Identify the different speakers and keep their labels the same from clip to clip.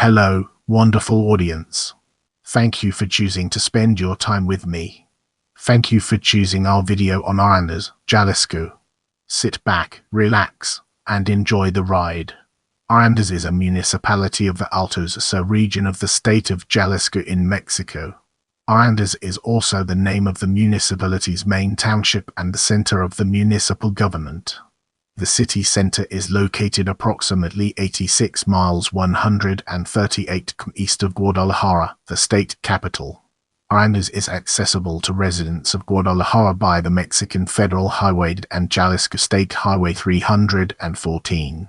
Speaker 1: Hello, wonderful audience. Thank you for choosing to spend your time with me. Thank you for choosing our video on Arandas, Jalisco. Sit back, relax, and enjoy the ride. Arandas is a municipality of the Altos Sur region of the state of Jalisco in Mexico. Arandas is also the name of the municipality's main township and the center of the municipal government. The city center is located approximately 86 miles 138 km east of Guadalajara, the state capital. Arandas is accessible to residents of Guadalajara by the Mexican Federal Highway and Jalisco State Highway 314.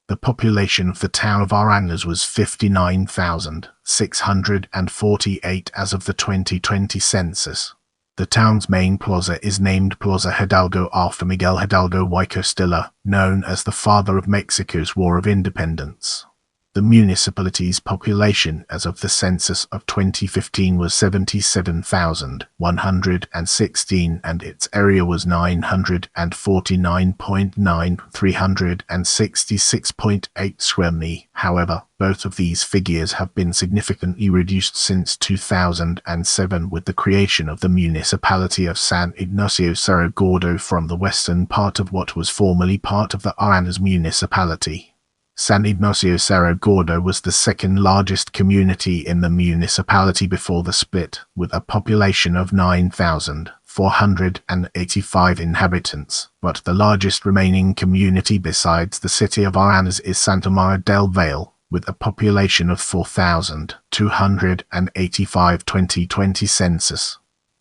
Speaker 1: The population of the town of Arandas was 59,648 as of the 2020 census. The town's main plaza is named Plaza Hidalgo after Miguel Hidalgo y Costilla, known as the father of Mexico's War of Independence. The municipality's population as of the census of 2015 was 77,116 and its area was 949.9366.8 square mi. However, both of these figures have been significantly reduced since 2007 with the creation of the municipality of San Ignacio Cerro Gordo from the western part of what was formerly part of the Arandas municipality. San Ignacio Cerro Gordo was the second largest community in the municipality before the split, with a population of 9,485 inhabitants, but the largest remaining community besides the city of Arandas is Santa María del Valle, with a population of 4,285 2020 census.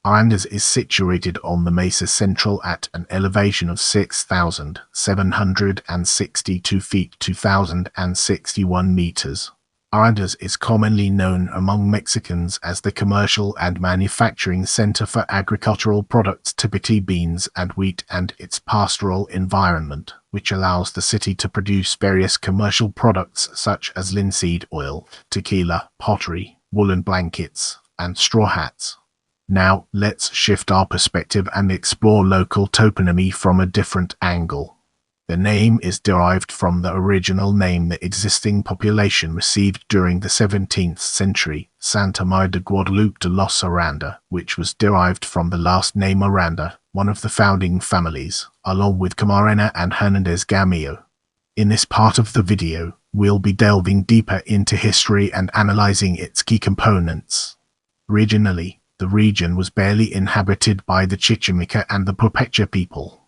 Speaker 1: Arandas is situated on the Mesa Central at an elevation of 6,762 feet 2,061 meters. Arandas is commonly known among Mexicans as the commercial and manufacturing center for agricultural products, typically beans and wheat, and its pastoral environment, which allows the city to produce various commercial products such as linseed oil, tequila, pottery, woolen blankets, and straw hats. Now, let's shift our perspective and explore local toponymy from a different angle. The name is derived from the original name the existing population received during the 17th century, Santa María de Guadalupe de los Aranda, which was derived from the last name Aranda, one of the founding families, along with Camarena and Hernandez Gamillo. In this part of the video, we'll be delving deeper into history and analyzing its key components. Originally, the region was barely inhabited by the Chichimeca and the Purepecha people.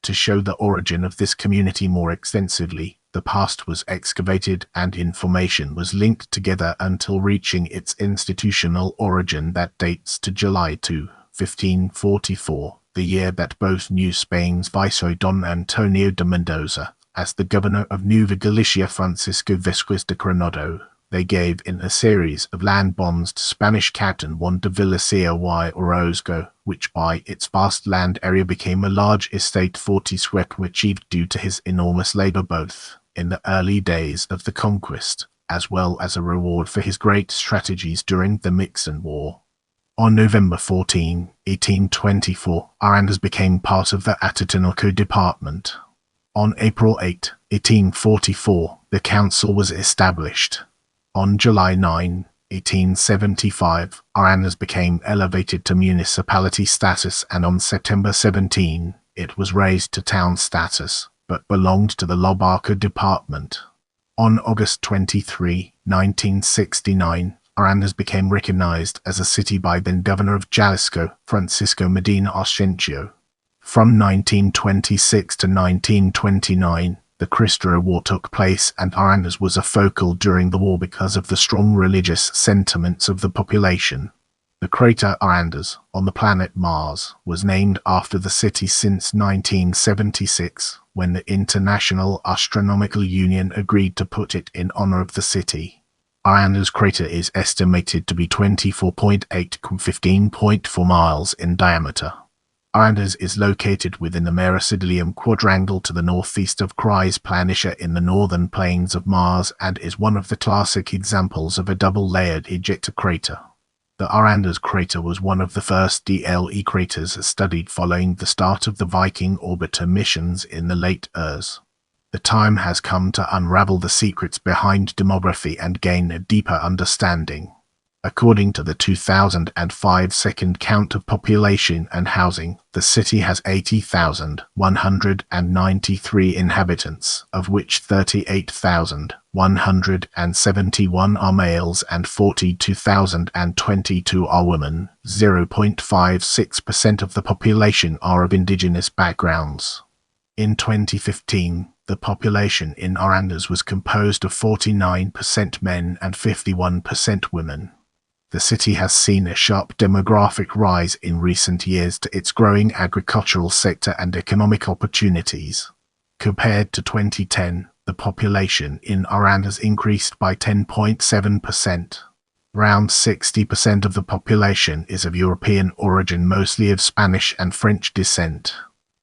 Speaker 1: To show the origin of this community more extensively, the past was excavated and information was linked together until reaching its institutional origin that dates to July 2, 1544, the year that both New Spain's Viceroy Don Antonio de Mendoza, as the governor of Nueva Galicia Francisco Vesquez de Coronado, they gave in a series of land bonds to Spanish Captain Juan de Villaseñor y Orozco, which by its vast land area became a large estate 40 square achieved due to his enormous labor both in the early days of the conquest, as well as a reward for his great strategies during the Mixen War. On November 14, 1824, Arandas became part of the Atotonilco department. On April 8, 1844, the council was established. On July 9, 1875, Arandas became elevated to municipality status, and on September 17, it was raised to town status, but belonged to the Lobarca department. On August 23, 1969, Arandas became recognized as a city by then Governor of Jalisco, Francisco Medina Ascencio. From 1926 to 1929, the Cristero War took place, and Arandas was a focal during the war because of the strong religious sentiments of the population. The crater Arandas, on the planet Mars, was named after the city since 1976, when the International Astronomical Union agreed to put it in honor of the city. Arandas crater is estimated to be 24.8 15.4 miles in diameter. Arandas is located within the Meridian Quadrangle to the northeast of Cries Planitia in the northern plains of Mars, and is one of the classic examples of a double-layered ejecta crater. The Arandas crater was one of the first DLE craters studied following the start of the Viking orbiter missions in the late Ers. The time has come to unravel the secrets behind demography and gain a deeper understanding. According to the 2005 second count of population and housing, the city has 80,193 inhabitants, of which 38,171 are males and 42,022 are women. 0.56% of the population are of indigenous backgrounds. In 2015, the population in Arandas was composed of 49% men and 51% women. The city has seen a sharp demographic rise in recent years to its growing agricultural sector and economic opportunities. Compared to 2010, the population in Arandas increased by 10.7%. Around 60% of the population is of European origin, mostly of Spanish and French descent.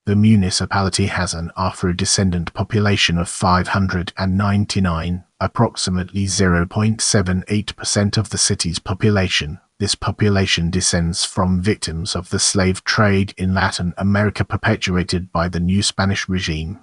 Speaker 1: The municipality has an Afro-descendant population of 599, approximately 0.78% of the city's population. This population descends from victims of the slave trade in Latin America perpetuated by the new Spanish regime.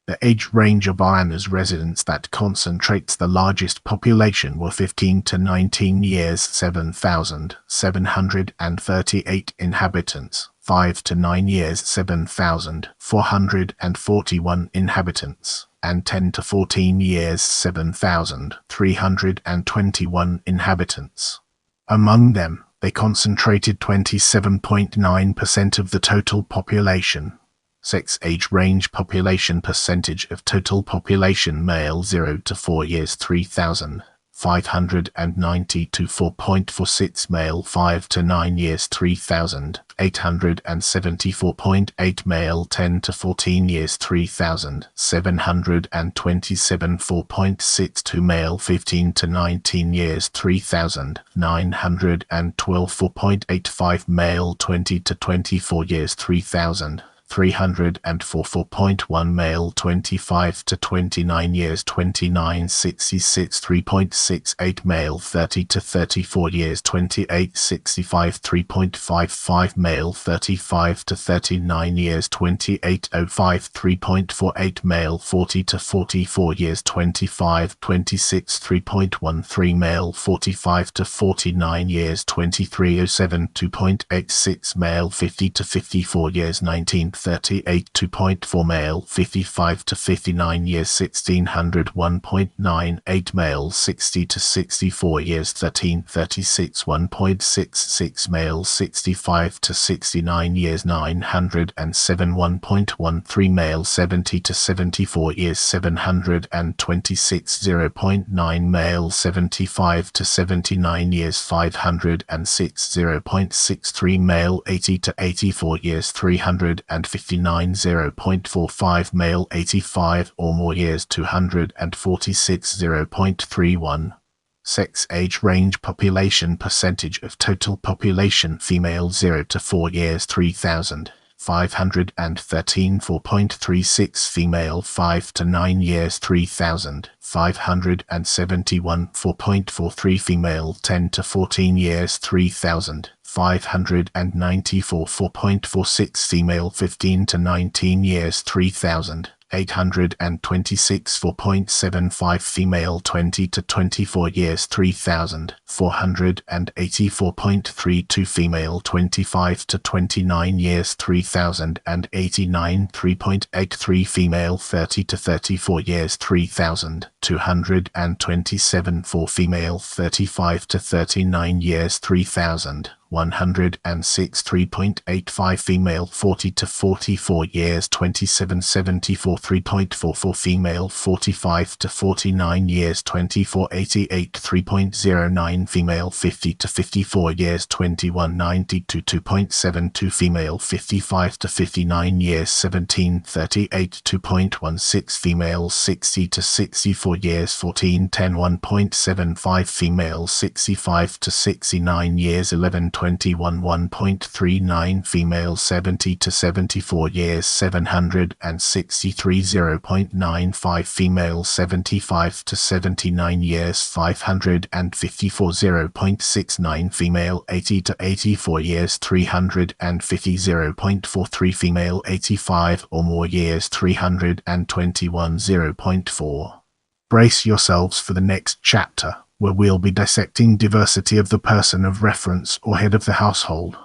Speaker 1: The age range of Arandas residents that concentrates the largest population were 15 to 19 years, 7,738 inhabitants, 5 to 9 years, 7,441 inhabitants, and 10 to 14 years, 7,321 inhabitants. Among them, they concentrated 27.9% of the total population. Sex age range population percentage of total population: male 0 to 4 years 3,592 4.46, male 5 to 9 years 3,874.8, male 10 to 14 years 3,727 4.62, male 15 to 19 years 3,912 4.85, male 20 to 24 years 3,304 4.1, male 25 to 29 years 2966 3.68, male 30 to 34 years 2865 3.55, male 35 to 39 years 2805 3.48, male 40 to 44 years 2526 3.13, male 45 to 49 years 2307 2.86, male 50 to 54 years 1938 2.4, male 55 to 59 years 1600 1.98, male 60 to 64 years 1336 1.66, male 65 to 69 years 907 1.13, male 70 to 74 years 726 0.9, male 75 to 79 years 506 0.63, male 80 to 84 years 359 0.45, male 85 or more years 246 0.31. Sex age range population percentage of total population: female 0 to 4 years 3,513 4.36, female 5 to 9 years 3,571 4.43, female 10 to 14 years 3,594 4.46, female 15 to 19 years 3,826 4.75, female 20 to 24 years 3,484.32, female 25 to 29 years 3,089 3.83, female 30 to 34 years 3,227 4, female 35 to 39 years 3,106 3.85, female 40 to 44 years 2774 3.44, female 45 to 49 years 2488 3.09, female 50 to 54 years 2192 2.72, female 55 to 59 years 1738 2.16, female 60 to 64 years 1410 1.75, female 65 to 69 years 11 21 1.39 females 70 to 74 years 763 0.95 females 75 to 79 years 554 0.69 female 80 to 84 years 350 0.43 female 85 or more years 321 0.4. Brace yourselves for the next chapter, where we'll be dissecting diversity of the person of reference or head of the household.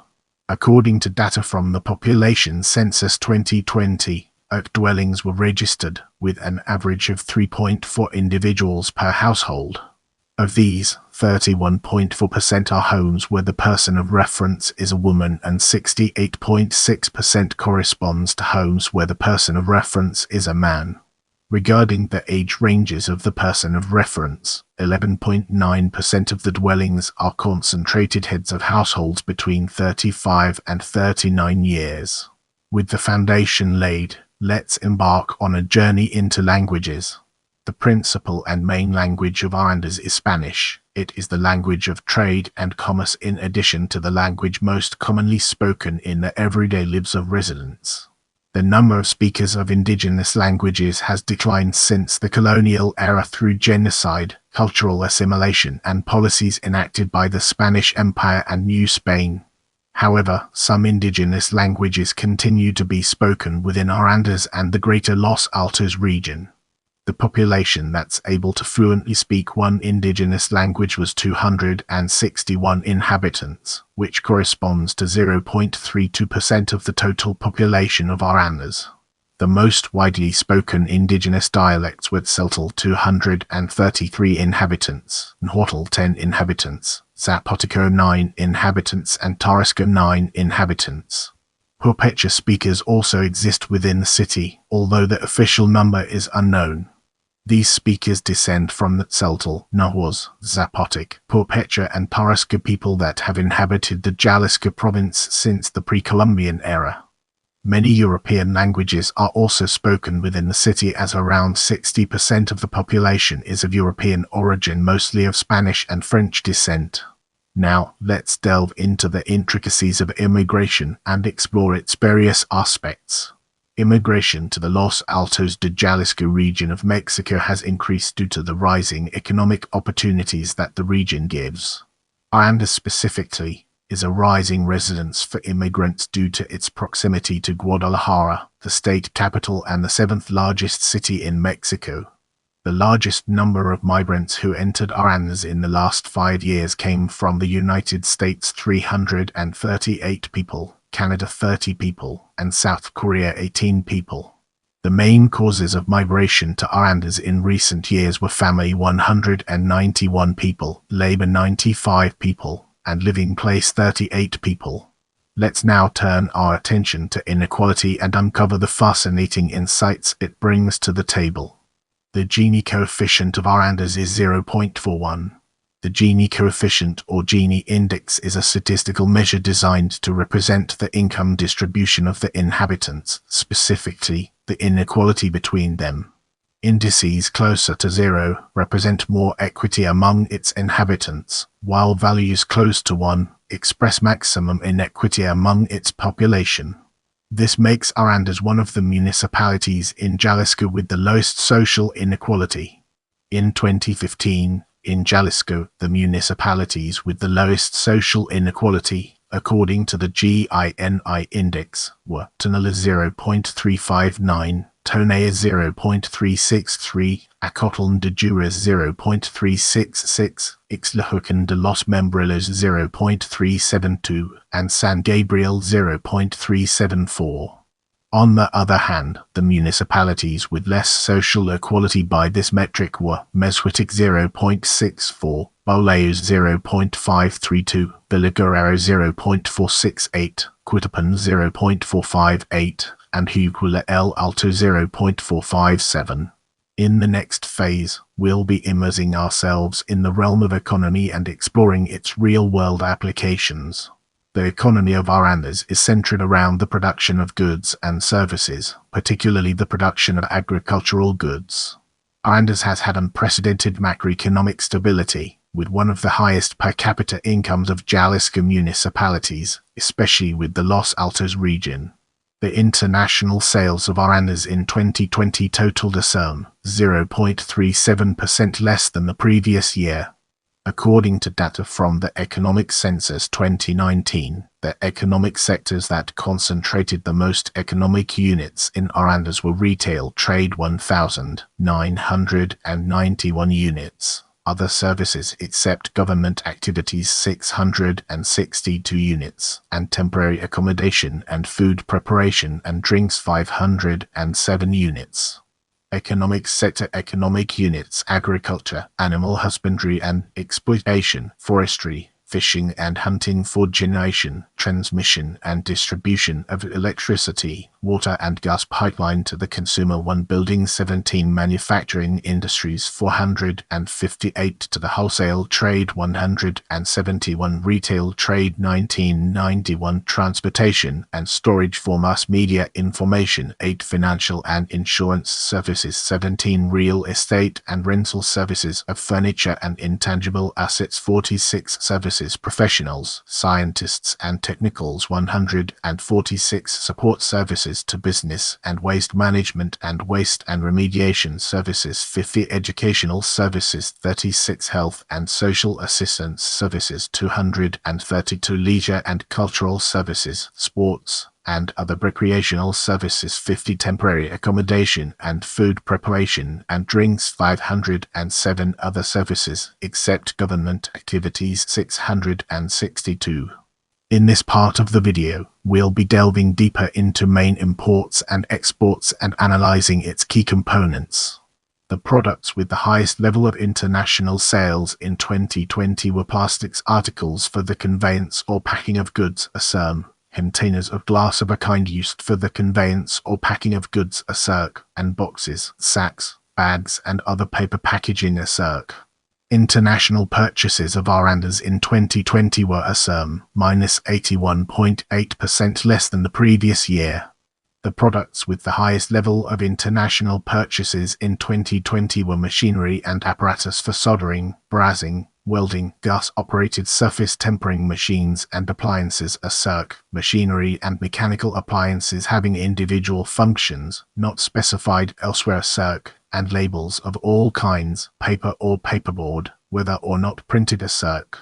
Speaker 1: According to data from the Population Census 2020, oak dwellings were registered, with an average of 3.4 individuals per household. Of these, 31.4% are homes where the person of reference is a woman, and 68.6% corresponds to homes where the person of reference is a man. Regarding the age ranges of the person of reference, 11.9% of the dwellings are concentrated heads of households between 35 and 39 years. With the foundation laid, let's embark on a journey into languages. The principal and main language of Arandas is Spanish. It is the language of trade and commerce in addition to the language most commonly spoken in the everyday lives of residents. The number of speakers of indigenous languages has declined since the colonial era through genocide, cultural assimilation, and policies enacted by the Spanish Empire and New Spain. However, some indigenous languages continue to be spoken within Arandas and the greater Los Altos region. The population that's able to fluently speak one indigenous language was 261 inhabitants, which corresponds to 0.32% of the total population of Arandas. The most widely spoken indigenous dialects were Tzeltal 233 inhabitants, Nahuatl 10 inhabitants, Zapoteco 9 inhabitants, and Tarasco 9 inhabitants. Purepecha speakers also exist within the city, although the official number is unknown. These speakers descend from the Tzeltal, Nahuatl, Zapotec, Purepecha, and Tarasco people that have inhabited the Jalisco province since the pre-Columbian era. Many European languages are also spoken within the city, as around 60% of the population is of European origin, mostly of Spanish and French descent. Now, let's delve into the intricacies of immigration and explore its various aspects. Immigration to the Los Altos de Jalisco region of Mexico has increased due to the rising economic opportunities that the region gives. Arandas specifically is a rising residence for immigrants due to its proximity to Guadalajara, the state capital and the seventh largest city in Mexico. The largest number of migrants who entered Arandas in the last 5 years came from the United States, 338 people, Canada 30 people, and South Korea 18 people. The main causes of migration to Arandas in recent years were family 191 people, labor 95 people, and living place 38 people. Let's now turn our attention to inequality and uncover the fascinating insights it brings to the table. The Gini coefficient of Arandas is 0.41. The Gini coefficient or Gini index is a statistical measure designed to represent the income distribution of the inhabitants, specifically the inequality between them. Indices closer to 0 represent more equity among its inhabitants, while values close to 1 express maximum inequity among its population. This makes Arandas one of the municipalities in Jalisco with the lowest social inequality. In 2015, in Jalisco, the municipalities with the lowest social inequality, according to the GINI index, were Tonala 0.359, Tonaya 0.363, Acotlan de Juras 0.366, Ixtlahuacan de los Membrillos 0.372, and San Gabriel 0.374. On the other hand, the municipalities with less social equality by this metric were Mezhuatic 0.64, Bolaos 0.532, Villaguerrero 0.468, Quitapan 0.458, and Huguila El Alto 0.457. In the next phase, we'll be immersing ourselves in the realm of economy and exploring its real-world applications. The economy of Arandas is centered around the production of goods and services, particularly the production of agricultural goods. Arandas has had unprecedented macroeconomic stability, with one of the highest per capita incomes of Jalisco municipalities, especially with the Los Altos region. The international sales of Arandas in 2020 totaled a sum 0.37% less than the previous year. According to data from the Economic Census 2019, the economic sectors that concentrated the most economic units in Arandas were retail trade 1,991 units, other services except government activities 662 units, and temporary accommodation and food preparation and drinks 507 units. Economic sector economic units: agriculture, animal husbandry and exploitation, forestry, fishing and hunting for generation, transmission and distribution of electricity, water and gas pipeline to the consumer 1 building 17 manufacturing industries 458 to the wholesale trade 171 retail trade 1991 transportation and storage for mass media information 8 financial and insurance services 17 real estate and rental services of furniture and intangible assets 46 services professionals, scientists and technicals 146 support services to business and waste management and waste and remediation services 50 educational services 36 health and social assistance services 232 leisure and cultural services, sports and other recreational services 50 temporary accommodation and food preparation and drinks 507 other services except government activities 662. In this part of the video, we'll be delving deeper into main imports and exports and analyzing its key components. The products with the highest level of international sales in 2020 were plastics articles for the conveyance or packing of goods, a SERM, containers of glass of a kind used for the conveyance or packing of goods, a SERC, and boxes, sacks, bags, and other paper packaging, a SERC. International purchases of Arandas in 2020 were a sum -81.8% less than the previous year. The products with the highest level of international purchases in 2020 were machinery and apparatus for soldering, brazing, welding, gas-operated surface tempering machines and appliances, a SERC, machinery and mechanical appliances having individual functions, not specified elsewhere, a SERC, and labels of all kinds, paper or paperboard, whether or not printed, a SERC.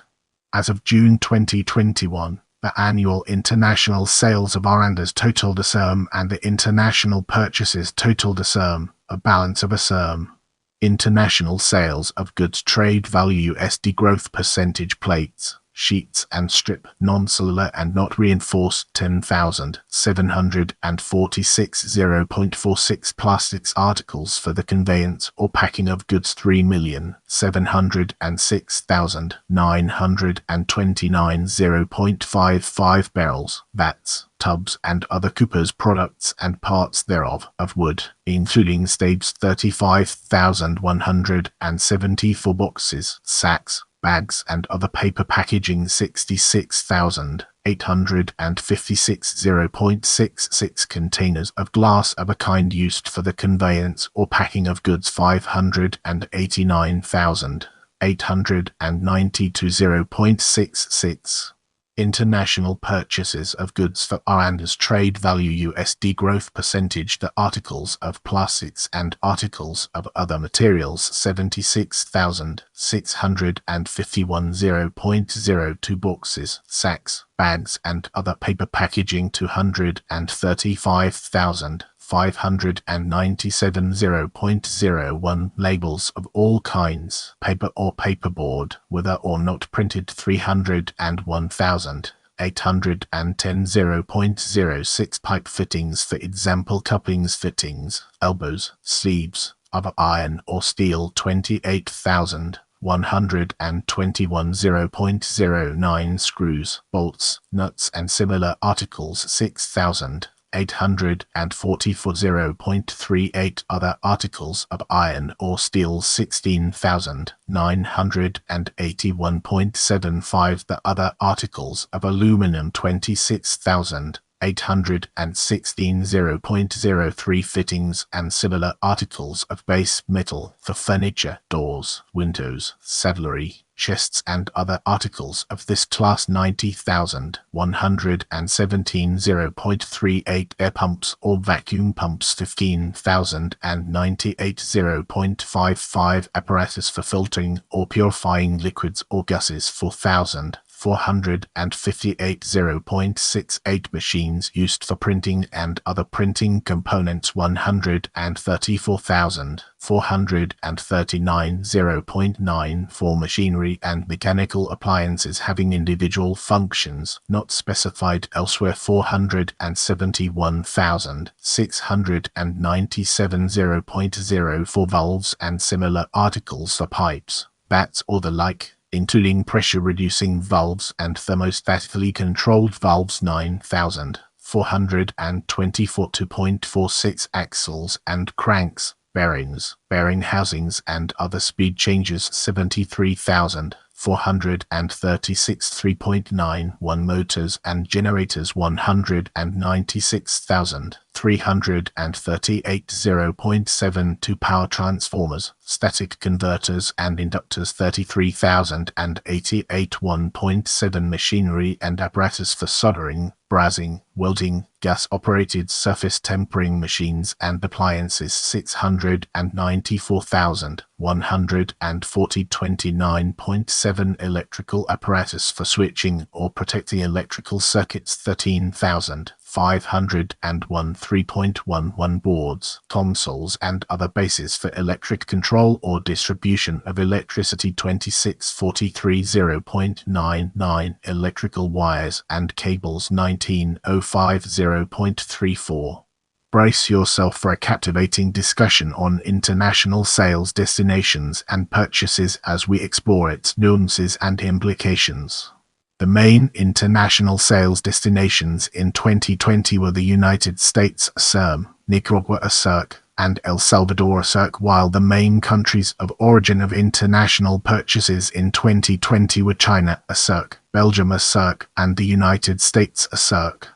Speaker 1: As of June 2021, the annual international sales of Arandas totaled a SERM and the international purchases totaled a SERM, a balance of a SERM. International sales of goods trade value USD growth percentage: plates, sheets and strip, non-cellular and not reinforced 10,746 0.46 plastics articles for the conveyance or packing of goods 3,706,929 0.55 barrels, vats, tubs and other Cooper's products and parts thereof, of wood, including staves 35,174 boxes, sacks, bags and other paper packaging 66,856 0.66 containers of glass of a kind used for the conveyance or packing of goods 589,892 0.66. International purchases of goods for Arandas trade value USD growth percentage: the articles of plastics and articles of other materials 76,651 0.02 boxes, sacks, bags and other paper packaging 235,597 0.01 labels of all kinds, paper or paperboard, whether or not printed 301,810 0.06 pipe fittings, for example couplings, fittings, elbows, sleeves, of iron or steel 28,121 0.09 screws, bolts, nuts and similar articles 6,844 0.38 other articles of iron or steel 16,981.75 the other articles of aluminum 26,816 0.03 fittings and similar articles of base metal for furniture, doors, windows, saddlery, chests and other articles of this class 90,117 0.38 air pumps or vacuum pumps 15,098 0.55 apparatus for filtering or purifying liquids or gases 4,458 0.68 machines used for printing and other printing components 134,439 0.94 machinery and mechanical appliances having individual functions not specified elsewhere 471,697 0.04 valves and similar articles for pipes, bats or the like, including pressure-reducing valves and thermostatically controlled valves 9,424 2.46 axles and cranks, bearings, bearing housings and other speed changes 73,436 3.91 motors and generators 196,338 0.72 power transformers, static converters and inductors 33,088 1.7 machinery and apparatus for soldering, brazing, welding, gas-operated surface tempering machines and appliances 694,140 29.7 electrical apparatus for switching or protecting electrical circuits 13,501 3.11 boards, consoles and other bases for electric control or distribution of electricity 2643 0.99 electrical wires and cables 1905 0.34. Brace yourself for a captivating discussion on international sales destinations and purchases as we explore its nuances and implications. The main international sales destinations in 2020 were the United States (SERM), Nicaragua (SERC), and El Salvador (SERC), while the main countries of origin of international purchases in 2020 were China (SERC), Belgium (SERC), and the United States (SERC).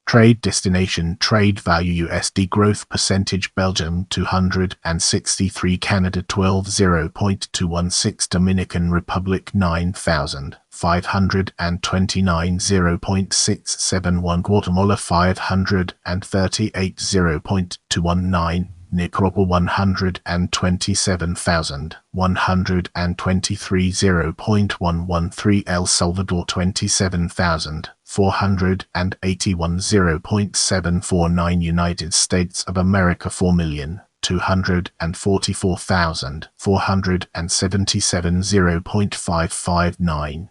Speaker 1: Trade destination trade value USD growth percentage Belgium 263 Canada 12 0.216 Dominican Republic 9,529 0.671 Guatemala 538 0.219 Nicaragua 127,123 0.113 El Salvador 27,481 0.749 United States of America 4,244,477 0.559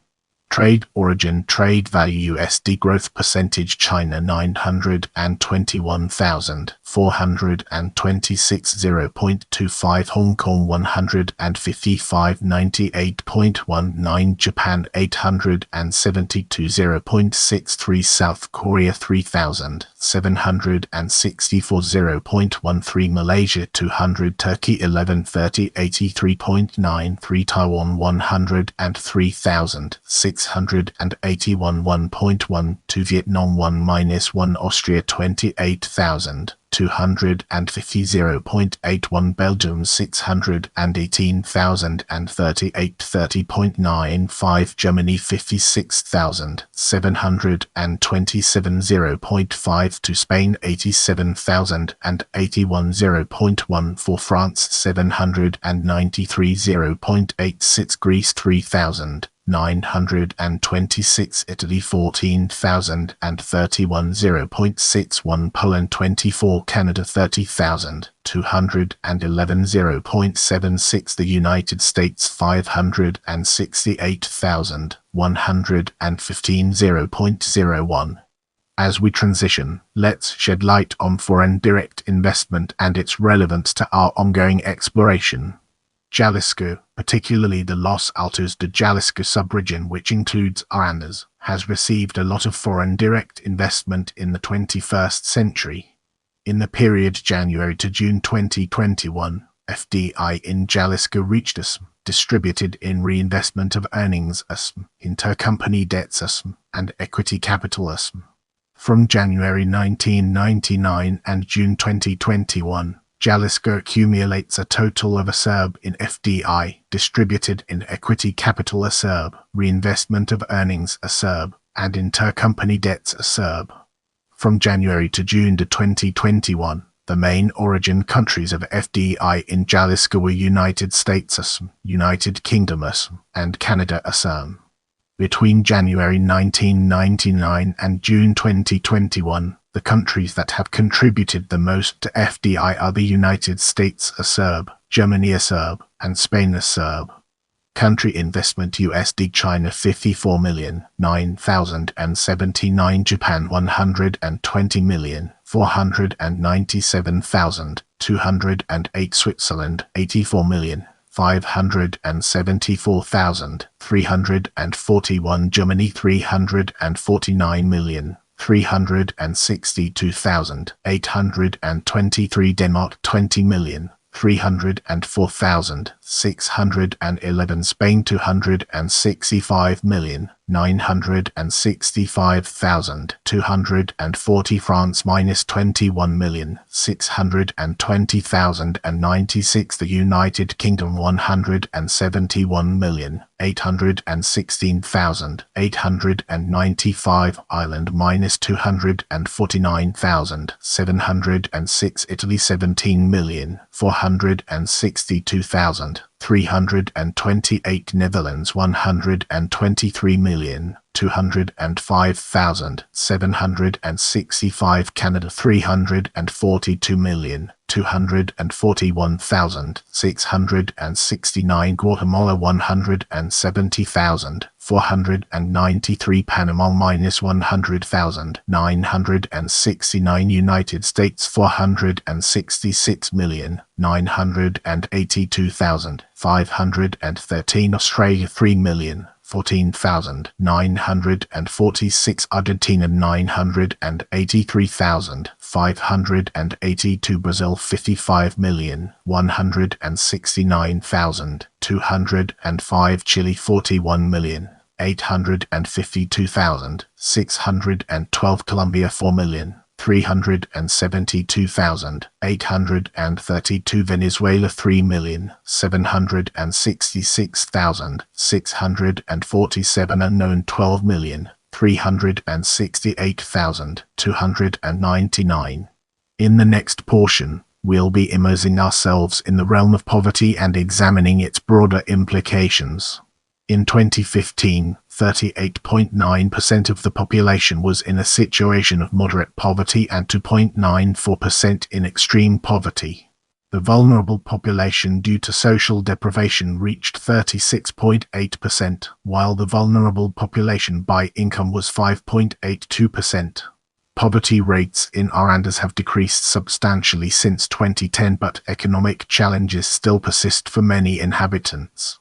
Speaker 1: Trade origin trade value USD growth percentage China 921,426 0.25 Hong Kong 155 98.19 Japan 872 0.63 South Korea 3,764 0.13 Malaysia 200 Turkey 1130 83.93 Taiwan 103,681 1.12 Vietnam 1-1 Austria 28,250 0.81 Belgium 618,038 30.95 Germany 56,727 0.52 Spain 87,081 0.14 France 793 0.86 Greece 3,926 Italy 14,031 0.61 Poland 24 Canada 30,211 0.76 The United States 568,115 0.01 As we transition, let's shed light on foreign direct investment and its relevance to our ongoing exploration. Jalisco, particularly the Los Altos de Jalisco subregion, which includes Arandas, has received a lot of foreign direct investment in the 21st century. In the period January to June 2021, FDI in Jalisco reached us, distributed in reinvestment of earnings intercompany debts and equity capital From January 1999 and June 2021, Jalisco accumulates a total of ASERB in FDI, distributed in equity capital ASERB, reinvestment of earnings ASERB, and intercompany debts ASERB. From January to June 2021, the main origin countries of FDI in Jalisco were United States ASM, United Kingdom ASM, and Canada ASM. Between January 1999 and June 2021, the countries that have contributed the most to FDI are the United States ASERB, Germany ASERB, and Spain ASERB. Country investment USD China 54,009,079, Japan 120,497,208, Switzerland 84,574,341, Germany 340,362,823, Denmark 20,304,611, Spain 265,965,240, France -21,620,096, the United Kingdom 171,816,895, Ireland -249,706, Italy 17,462,328, Netherlands 123,205,765, Canada 342,241,669, Guatemala 170,493, Panama -100,969, United States 466,982,513, Australia 3,014,946, Argentina 983,582, Brazil 55,169,205, Chile 41,852,612, Colombia 4,372,832, Venezuela 3,766,647, unknown 12,368,299. In the next portion, we'll be immersing ourselves in the realm of poverty and examining its broader implications. In 2015, 38.9% of the population was in a situation of moderate poverty and 2.94% in extreme poverty. The vulnerable population due to social deprivation reached 36.8%, while the vulnerable population by income was 5.82%. Poverty rates in Arandas have decreased substantially since 2010, but economic challenges still persist for many inhabitants.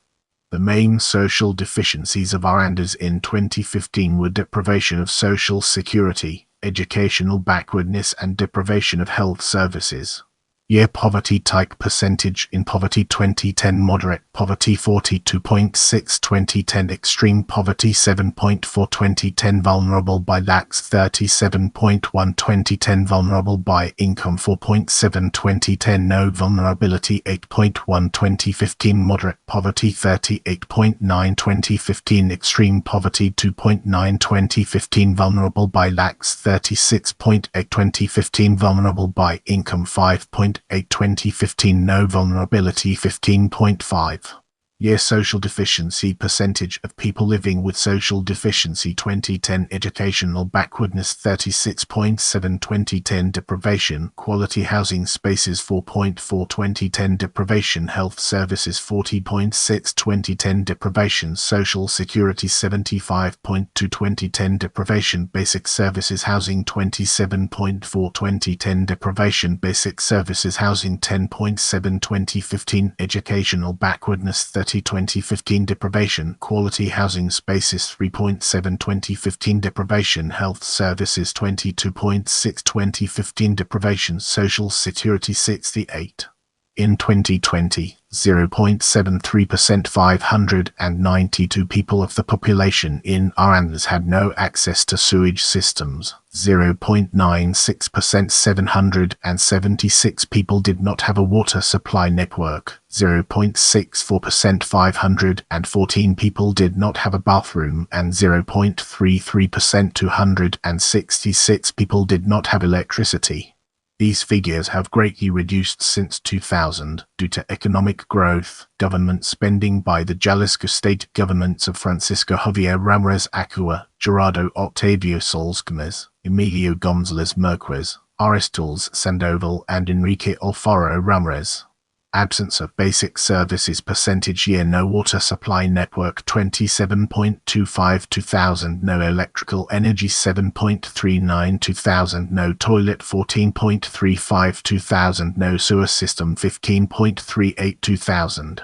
Speaker 1: The main social deficiencies of Arandas in 2015 were deprivation of social security, educational backwardness, and deprivation of health services. Year poverty type percentage: in poverty 2010, moderate poverty 42.6, 2010 extreme poverty 7.4, 2010 vulnerable by lacks 37.1, 2010 vulnerable by income 4.7, 2010 no vulnerability 8.1, 2015 moderate poverty 38.9, 2015 extreme poverty 2.9, 2015 vulnerable by lacks 36.8, 2015 vulnerable by income 5.8, 2015 no vulnerability 15.5. Year social deficiency percentage of people living with social deficiency: 2010 educational backwardness 36.7, 2010 deprivation quality housing spaces 4.4, 2010 deprivation health services 40.6, 2010 deprivation social security 75.2, 2010 deprivation basic services housing 27.4, 2010 deprivation basic services housing 10.7, 2015 educational backwardness 30, 2015 deprivation quality housing spaces 3.7, 2015 deprivation health services 22.6, 2015 deprivation social security 68. In 2020, 0.73%. 592 people of the population in Arandas had no access to sewage systems. 0.96%. 776 people did not have a water supply network. 0.64%. 514 people did not have a bathroom, and 0.33%. 266 people did not have electricity. These figures have greatly reduced since 2000 due to economic growth, government spending by the Jalisco state governments of Francisco Javier Ramirez Acua, Gerardo Octavio Sols Gomez, Emilio Gonzalez Merquez, Aristotle Sandoval, and Enrique Alfaro Ramirez. Absence of basic services percentage year: no water supply network 27.25 2000, no electrical energy 7.39 2000, no toilet 14.35 2000, no sewer system 15.38 2000.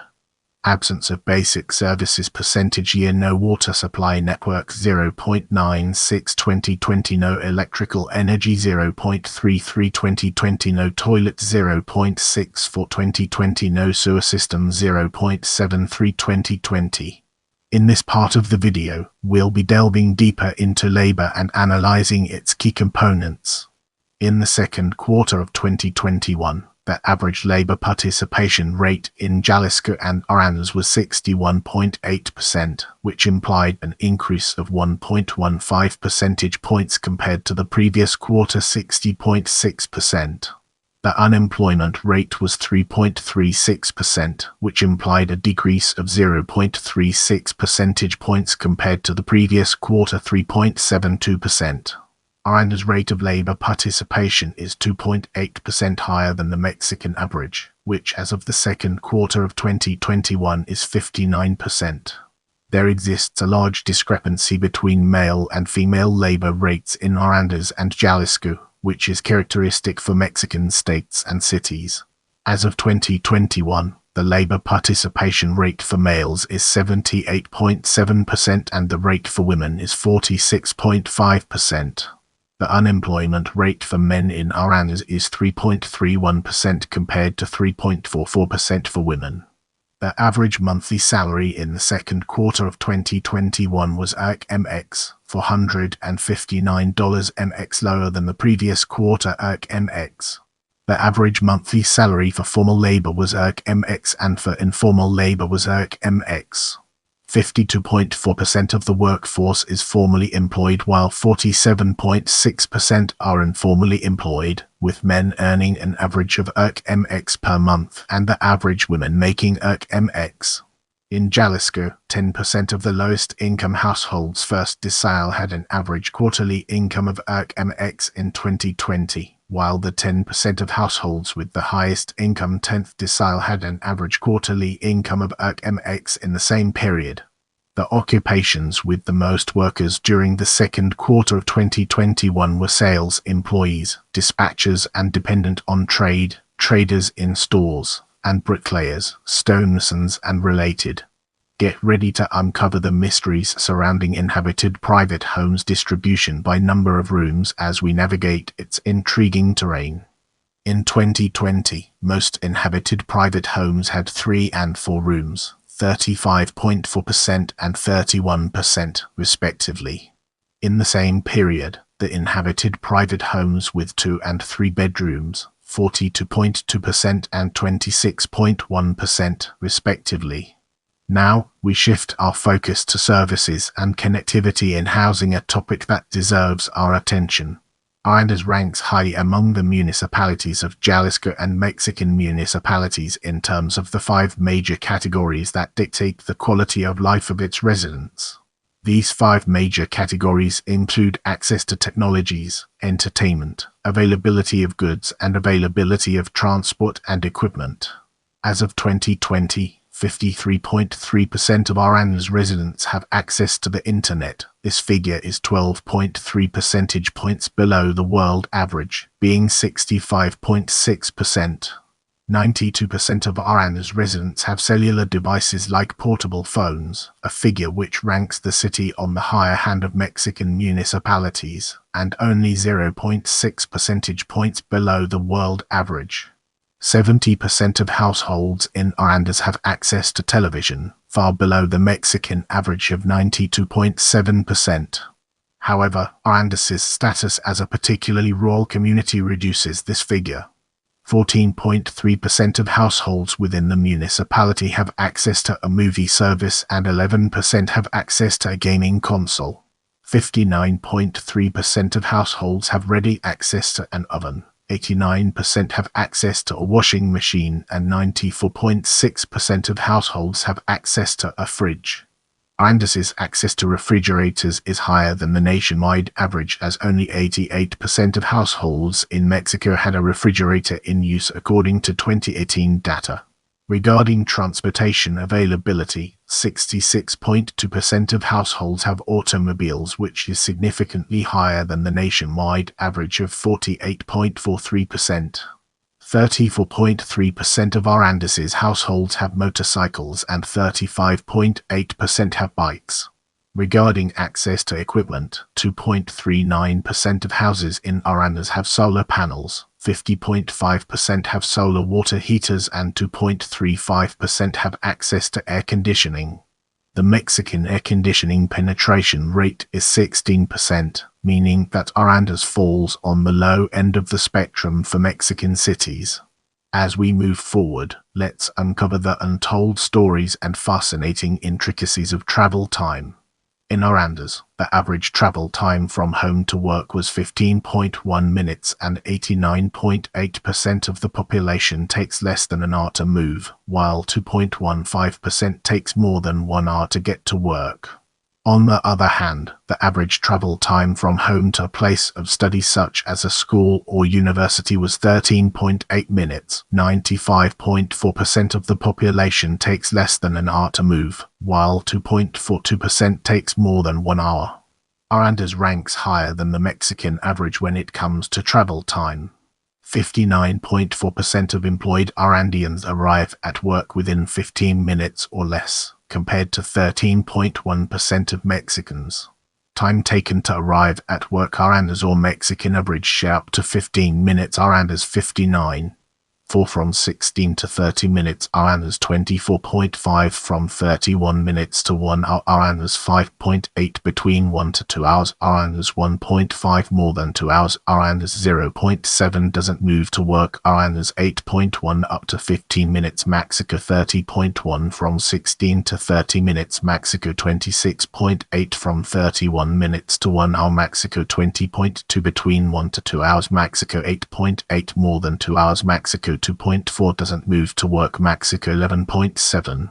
Speaker 1: Absence of basic services percentage year: no water supply network 0.96 2020, no electrical energy 0.33 2020, no toilet 0.64 2020, no sewer system 0.73 2020. In this part of the video, we'll be delving deeper into labor and analyzing its key components. In the second quarter of 2021, the average labor participation rate in Jalisco and Arandas was 61.8%, which implied an increase of 1.15 percentage points compared to the previous quarter 60.6%. The unemployment rate was 3.36%, which implied a decrease of 0.36 percentage points compared to the previous quarter 3.72%. Arandas' rate of labor participation is 2.8% higher than the Mexican average, which as of the second quarter of 2021 is 59%. There exists a large discrepancy between male and female labor rates in Arandas and Jalisco, which is characteristic for Mexican states and cities. As of 2021, the labor participation rate for males is 78.7% and the rate for women is 46.5%. The unemployment rate for men in Arandas is 3.31% compared to 3.44% for women. The average monthly salary in the second quarter of 2021 was $459 MX, lower than the previous quarter MX. The average monthly salary for formal labor was MX and for informal labor was MX. 52.4% of the workforce is formally employed while 47.6% are informally employed, with men earning an average of MX per month and the average women making MX. In Jalisco, 10% of the lowest income households first decile had an average quarterly income of MX in 2020, while the 10% of households with the highest income 10th decile had an average quarterly income of MX in the same period. The occupations with the most workers during the second quarter of 2021 were sales employees, dispatchers and dependent on trade, traders in stores, and bricklayers, stonemasons and related. Get ready to uncover the mysteries surrounding inhabited private homes distribution by number of rooms as we navigate its intriguing terrain. In 2020, most inhabited private homes had 3 and 4 rooms, 35.4% and 31% respectively. In the same period, the inhabited private homes with 2 and 3 bedrooms, 42.2% and 26.1% respectively. Now, we shift our focus to services and connectivity in housing, a topic that deserves our attention. Arandas ranks high among the municipalities of Jalisco and Mexican municipalities in terms of the 5 major categories that dictate the quality of life of its residents. These 5 major categories include access to technologies, entertainment, availability of goods, and availability of transport and equipment. As of 2020, 53.3% of Arandas residents have access to the internet. This figure is 12.3 percentage points below the world average, being 65.6%. 92% of Arandas residents have cellular devices like portable phones, a figure which ranks the city on the higher hand of Mexican municipalities, and only 0.6 percentage points below the world average. 70% of households in Arandas have access to television, far below the Mexican average of 92.7%. However, Arandas's status as a particularly rural community reduces this figure. 14.3% of households within the municipality have access to a movie service and 11% have access to a gaming console. 59.3% of households have ready access to an oven. 89% have access to a washing machine and 94.6% of households have access to a fridge. Arandas's access to refrigerators is higher than the nationwide average, as only 88% of households in Mexico had a refrigerator in use according to 2018 data. Regarding transportation availability, 66.2% of households have automobiles, which is significantly higher than the nationwide average of 48.43%. 34.3% of Arandas's households have motorcycles and 35.8% have bikes. Regarding access to equipment, 2.39% of houses in Arandas have solar panels, 50.5% have solar water heaters and 2.35% have access to air conditioning. The Mexican air conditioning penetration rate is 16%, meaning that Arandas falls on the low end of the spectrum for Mexican cities. As we move forward, let's uncover the untold stories and fascinating intricacies of travel time. In Arandas, the average travel time from home to work was 15.1 minutes, and 89.8% of the population takes less than an hour to move, while 2.15% takes more than 1 hour to get to work. On the other hand, the average travel time from home to a place of study such as a school or university was 13.8 minutes. 95.4% of the population takes less than an hour to move, while 2.42% takes more than 1 hour. Arandas ranks higher than the Mexican average when it comes to travel time. 59.4% of employed Arandians arrive at work within 15 minutes or less, compared to 13.1% of Mexicans. Time taken to arrive at work Arandas or Mexican average share up to 15 minutes Arandas 59. 4 from 16 to 30 minutes Arandas 24.5 from 31 minutes to 1 hour Arandas 5.8 between 1 to 2 hours Arandas 1.5 more than 2 hours Arandas 0.7 doesn't move to work Arandas 8.1 up to 15 minutes Mexico 30.1 from 16 to 30 minutes Mexico 26.8 from 31 minutes to 1 hour Mexico 20.2 between 1 to 2 hours Mexico 8.8 more than 2 hours Mexico 2.4 doesn't move to work Mexico 11.7.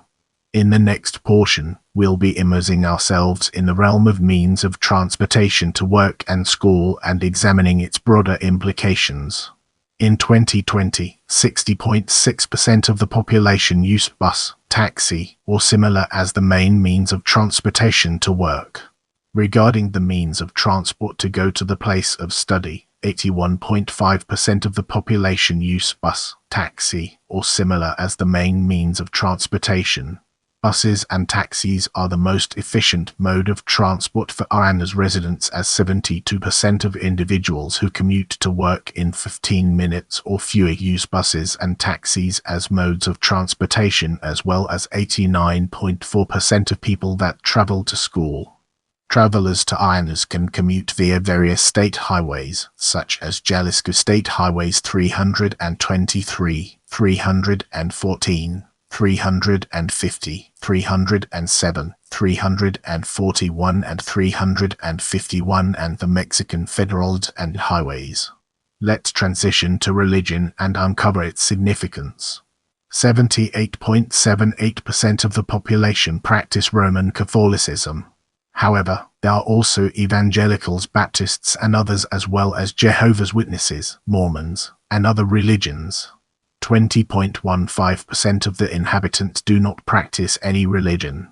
Speaker 1: In the next portion, we'll be immersing ourselves in the realm of means of transportation to work and school and examining its broader implications. In 2020, 60.6% of the population used bus, taxi, or similar as the main means of transportation to work. Regarding the means of transport to go to the place of study, 81.5% of the population use bus, taxi, or similar as the main means of transportation. Buses and taxis are the most efficient mode of transport for Arandas residents, as 72% of individuals who commute to work in 15 minutes or fewer use buses and taxis as modes of transportation, as well as 89.4% of people that travel to school. Travelers to Arandas can commute via various state highways, such as Jalisco State Highways 323, 314, 350, 307, 341 and 351 and the Mexican federal and highways. Let's transition to religion and uncover its significance. 78.78% of the population practice Roman Catholicism. However, there are also evangelicals, Baptists and others, as well as Jehovah's Witnesses, Mormons, and other religions. 20.15% of the inhabitants do not practice any religion.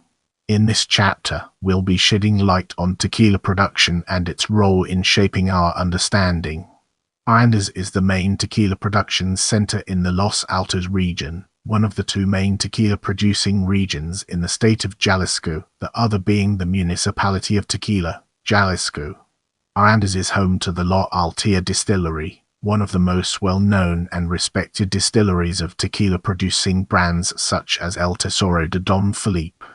Speaker 1: In this chapter, we'll be shedding light on tequila production and its role in shaping our understanding. Arandas is the main tequila production center in the Los Altos region, one of the two main tequila-producing regions in the state of Jalisco, the other being the municipality of Tequila, Jalisco. Arandas is home to the La Altia Distillery, one of the most well-known and respected distilleries of tequila-producing brands such as Altos Sur de Don Felipe.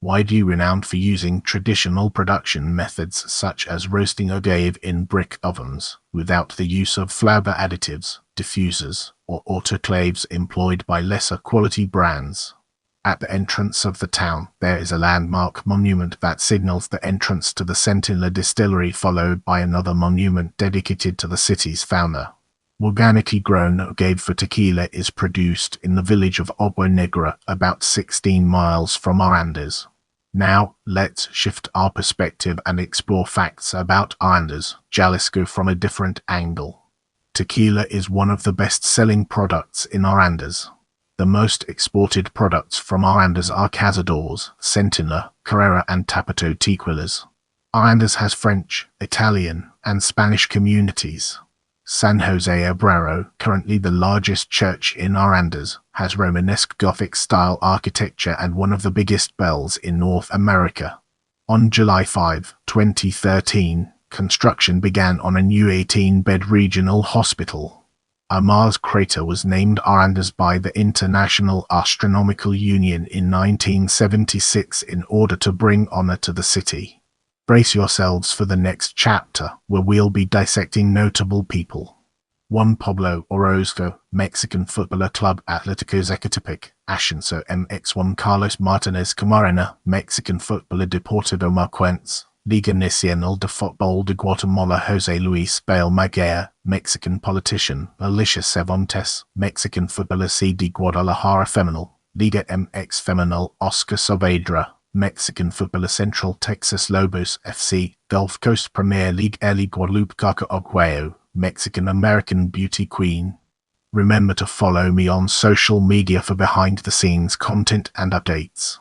Speaker 1: Widely renowned for using traditional production methods such as roasting agave in brick ovens, without the use of flavor additives, diffusers, or autoclaves employed by lesser quality brands. At the entrance of the town, there is a landmark monument that signals the entrance to the Centinela distillery, followed by another monument dedicated to the city's founder. Organically grown agave for tequila is produced in the village of Agua Negra, about 16 miles from Arandas. Now, let's shift our perspective and explore facts about Arandas, Jalisco from a different angle. Tequila is one of the best-selling products in Arandas. The most exported products from Arandas are Cazadores, Centinela, Carrera and Tapito tequilas. Arandas has French, Italian, and Spanish communities. San Jose Obrero, currently the largest church in Arandas, has Romanesque Gothic-style architecture and one of the biggest bells in North America. On July 5, 2013, construction began on a new 18-bed regional hospital. A Mars crater was named Arandas by the International Astronomical Union in 1976 in order to bring honor to the city. Brace yourselves for the next chapter, where we'll be dissecting notable people. Juan Pablo Orozco, Mexican footballer, Club Atlético Zacatepec, Ascenso MX1. Carlos Martinez Camarena, Mexican footballer, Deportivo Marquense, Liga Nacional de Fútbol de Guatemala. José Luis Bale Maguire, Mexican politician. Alicia Cervantes, Mexican footballer, CD Guadalajara Femenil, Liga MX Femenil. Oscar Saavedra, Mexican footballer, Central Texas Lobos FC, Gulf Coast Premier League. Eli Guadalupe Caca Aguayo, Mexican-American beauty queen. Remember to follow me on social media for behind-the-scenes content and updates.